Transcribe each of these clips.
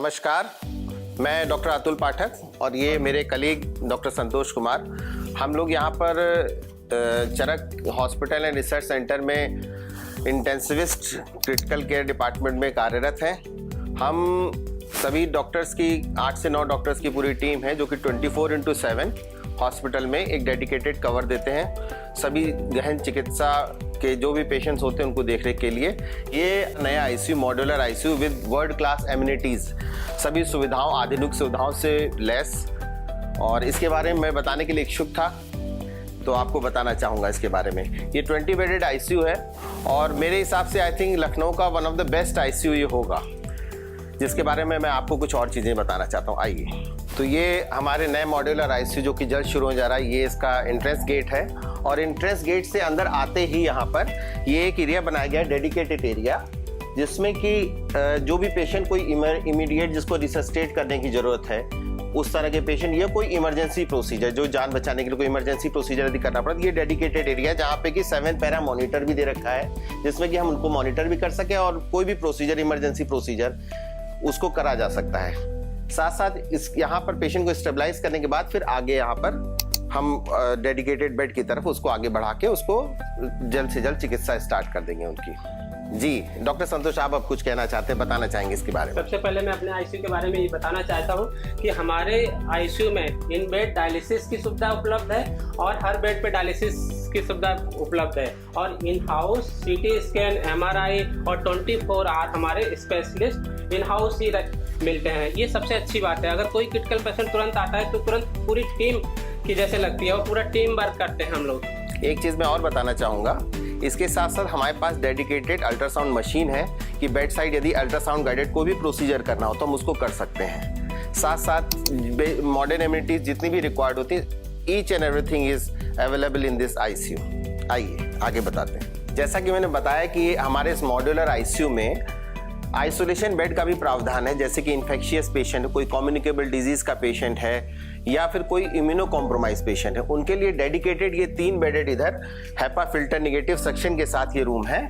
नमस्कार, मैं डॉक्टर अतुल पाठक और ये मेरे कलीग डॉक्टर संतोष कुमार। हम लोग यहाँ पर चरक हॉस्पिटल एंड रिसर्च सेंटर में इंटेंसिविस्ट क्रिटिकल केयर डिपार्टमेंट में कार्यरत हैं। हम सभी डॉक्टर्स की 8 से 9 डॉक्टर्स की पूरी टीम है जो कि 24/7 हॉस्पिटल में एक डेडिकेटेड कवर देते हैं सभी गहन चिकित्सा के जो भी पेशेंट्स होते हैं उनको देखने के लिए। ये नया ICU modular ICU with world class amenities, सभी सुविधाओं आधुनिक सुविधाओं से लैस, और इसके बारे में मैं बताने के लिए इच्छुक था तो आपको बताना चाहूँगा इसके बारे में। ये 20 बेडेड आईसीयू है और मेरे हिसाब से आई थिंक लखनऊ का one of the best ICU ये होगा, जिसके बारे में मैं आपको कुछ और चीज़ें बताना चाहता हूँ। आइए, तो ये हमारे नए मॉड्यूलर आईसीयू जो कि जल्द शुरू होने जा रहा है, ये इसका एंट्रेंस गेट है और एंट्रेंस गेट से अंदर आते ही यहाँ पर ये एक एरिया बनाया गया है, डेडिकेटेड एरिया, जिसमें कि जो भी पेशेंट कोई इमीडिएट जिसको रिसस्टेट करने की ज़रूरत है उस तरह के पेशेंट या कोई इमरजेंसी प्रोसीजर जो जान बचाने के लिए कोई इमरजेंसी प्रोसीजर यदि करना पड़ा तो ये डेडिकेटेड एरिया है जहाँ पे कि 7 पैरा मॉनिटर भी दे रखा है जिसमें कि हम उनको मॉनिटर भी कर सकें और कोई भी प्रोसीजर इमरजेंसी प्रोसीजर उसको करा जा सकता है। साथ साथ इस यहाँ पर पेशेंट को स्टेबलाइज करने के बाद फिर आगे यहाँ पर हम डेडिकेटेड बेड की तरफ उसको आगे बढ़ा के उसको जल्द से जल्द चिकित्सा स्टार्ट कर देंगे उनकी। जी डॉक्टर संतोष, आप अब कुछ कहना चाहते हैं, बताना चाहेंगे इसके बारे में? सबसे पहले मैं अपने आईसीयू के बारे में ये बताना चाहता हूँ कि हमारे आईसीयू में इन बेड डायलिसिस की सुविधा उपलब्ध है और हर बेड पे डायलिसिस की सुविधा उपलब्ध है और in house CT scan, MRI और 24 आवर हमारे स्पेशलिस्ट इन हाउस ही मिलते हैं। ये सबसे अच्छी बात है। अगर कोई क्रिटिकल पेशेंट तुरंत आता है तो तुरंत पूरी टीम की जैसे लगती है और पूरा टीम वर्क करते हैं हम लोग। एक चीज़ मैं और बताना चाहूँगा, इसके साथ साथ हमारे पास डेडिकेटेड अल्ट्रासाउंड मशीन है कि बेड साइड यदि अल्ट्रासाउंड गाइडेड कोई भी प्रोसीजर करना हो तो हम उसको कर सकते हैं। साथ साथ मॉडर्न एमिनिटीज जितनी भी रिक्वायर्ड होती है, each and everything is available in this ICU. आइए आगे बताते हैं। जैसा कि मैंने बताया कि हमारे इस मॉड्यूलर आईसीयू में आइसोलेशन बेड का भी प्रावधान है, जैसे कि इन्फेक्शियस पेशेंट, कोई कम्युनिकेबल डिजीज का पेशेंट है या फिर कोई इम्यूनो कॉम्प्रोमाइज पेशेंट है, उनके लिए डेडिकेटेड ये 3 बेडेड इधर हैपा फिल्टर नेगेटिव सक्शन के साथ ये रूम है।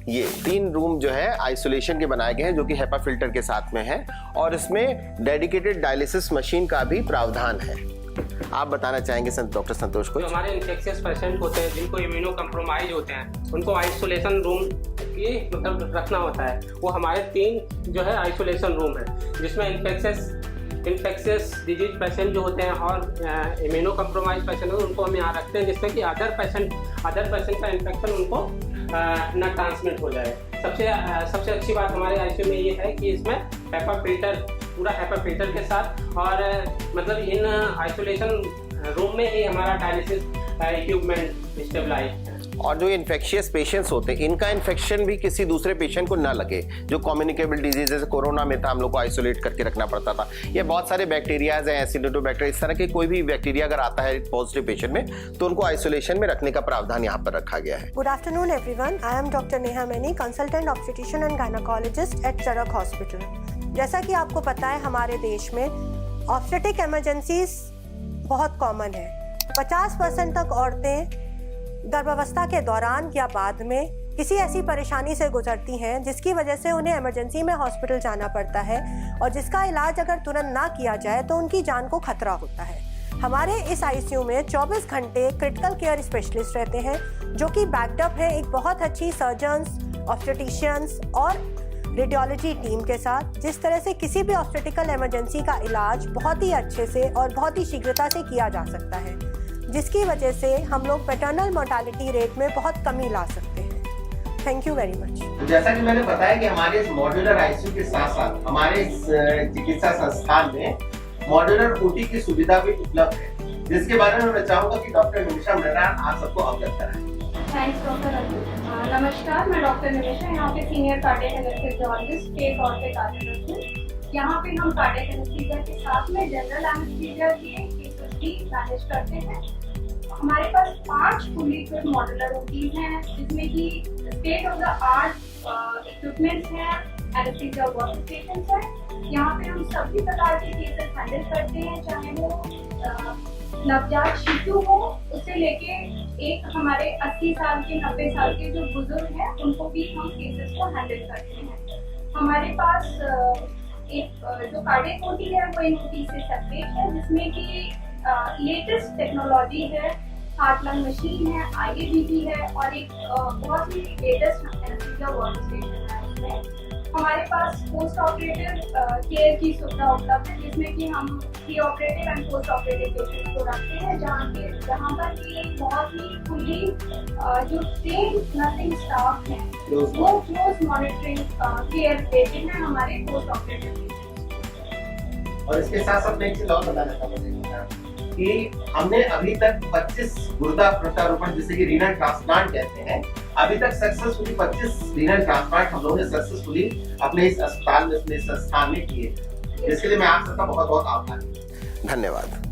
ये 3 रूम जो है आइसोलेशन के बनाए गए हैं जो कि हैपा फिल्टर के साथ में है और इसमें डेडिकेटेड डायलिसिस मशीन का भी प्रावधान है। आप बताना चाहेंगे डॉक्टर संतोष को? जो हमारे इन्फेक्शियस पेशेंट होते हैं जिनको इम्यूनो कॉम्प्रोमाइज होते हैं उनको आइसोलेशन रूम की मतलब रखना होता है। वो हमारे 3 जो है आइसोलेशन रूम है जिसमें इन्फेक्शियस डिजीज पेशेंट जो होते हैं और इम्यूनो कॉम्प्रोमाइज पेशेंट उनको हम यहाँ रखते हैं जिसमें कि अदर पेशेंट का इन्फेक्शन उनको न ट्रांसमिट हो जाए। सबसे अच्छी बात हमारे आईसीयू में ये है कि इसमें हैपा फिल्टर, पूरा हैपा फिल्टर के साथ और मतलब इन आइसोलेशन रूम में ही हमारा डायलिसिस इक्विपमेंट स्टेबलाइज है। और जो इन्फेक्शियस पेशेंट्स होते हैं इनका इन्फेक्शन भी किसी दूसरे पेशेंट को ना लगे। जो कम्युनिकेबल डिजीज जैसे कोरोना में था, हम लोग को आइसोलेट करके रखना पड़ता था। ये बहुत सारे बैक्टीरियाज हैं, एसिडोटोबैक्टर, इस तरह के कोई भी बैक्टीरिया अगर आता है पॉजिटिव पेशेंट में तो उनको आइसोलेशन में रखने का प्रावधान यहाँ पर रखा गया है। Good afternoon everyone, I am doctor Neha Maini, consultant obstetrician and gynaecologist at Charak hospital. जैसा कि आपको पता है हमारे देश में ऑब्स्टेटिक इमरजेंसीज बहुत कॉमन है। 50% तक औरतें गर्भावस्था के दौरान या बाद में किसी ऐसी परेशानी से गुजरती हैं जिसकी वजह से उन्हें इमरजेंसी में हॉस्पिटल जाना पड़ता है और जिसका इलाज अगर तुरंत ना किया जाए तो उनकी जान को खतरा होता है। हमारे इस आईसीयू में 24 घंटे क्रिटिकल केयर स्पेशलिस्ट रहते हैं जो कि बैकअप है एक बहुत अच्छी सर्जन्स, ऑब्स्टेटिशियंस और रेडियोलॉजी टीम के साथ, जिस तरह से किसी भी ऑब्स्टेटिकल इमरजेंसी का इलाज बहुत ही अच्छे से और बहुत ही शीघ्रता से किया जा सकता है, जिसकी वजह से हम लोग पैटर्नल मोर्टालिटी रेट में बहुत कमी ला सकते हैं। Thank you very much. जैसा कि मैंने बताया कि हमारे इस मॉड्यूलर आईसीयू के साथ साथ हमारे इस चिकित्सा संस्थान में मॉड्यूलर ओटी की सुविधा भी उपलब्ध है, जिसके बारे में मैं चाहूंगा कि डॉक्टर निमिषा मृणाल आप सबको अवगत कराएं। Thanks doctor Atul. नमस्कार, मैं डॉक्टर निमिषा यहाँ पे सीनियर कार्डियक एनेस्थेसियोलॉजिस्ट के तौर पे कार्यरत हूँ। यहाँ पे हम कार्डियक एनेस्थीसिया के साथ में जनरल एनेस्थीसिया की केसेस भी मैनेज करते हैं। हमारे पास 5 फुली इक्विप्ड मॉड्यूलर ओटीज हैं जिसमें कि state of the art equipments हैं, एनेस्थीसिया वर्क स्टेशंस हैं। यहाँ पे हम सभी प्रकार के केसेस हैंडल करते हैं, चाहे वो नवजात शिशु हो उससे लेके एक हमारे 80 साल के 90 साल के जो बुजुर्ग हैं उनको भी हम केसेस को हैंडल करते हैं। हमारे पास एक जो कार्डियक ओटी है वो इन ओटी से सेपरेट है, जिसमें कि लेटेस्ट टेक्नोलॉजी है, हार्ट लंग मशीन है, IABP है और एक बहुत ही लेटेस्ट एनेस्थीसिया वर्क स्टेशन है। उसमें हमारे पास पोस्ट ऑपरेटिव केयर की सुविधा उपलब्ध है, जिसमें कि हम pre operative and post operative patients को रखते हैं, जहाँ पर कि बहुत ही फुली जो ट्रेन्ड नर्सिंग स्टाफ है वो क्लोज मॉनिटरिंग केयर देते हैं हमारे पोस्ट ऑपरेटिव पेशेंट्स। और इसके साथ साथ मैं एक चीज और बताना चाहूँगा कि हमने अभी तक 25 गुर्दा प्रत्यारोपण जिसे कि रीनल ट्रांसप्लांट कहते हैं, अभी तक सक्सेसफुली 25 रीनल ट्रांसप्लांट हम लोगों ने सक्सेसफुली अपने इस अस्पताल में, अपने संस्थान में किए, जिसके लिए मैं आप सबका बहुत बहुत आभारी हूँ। धन्यवाद।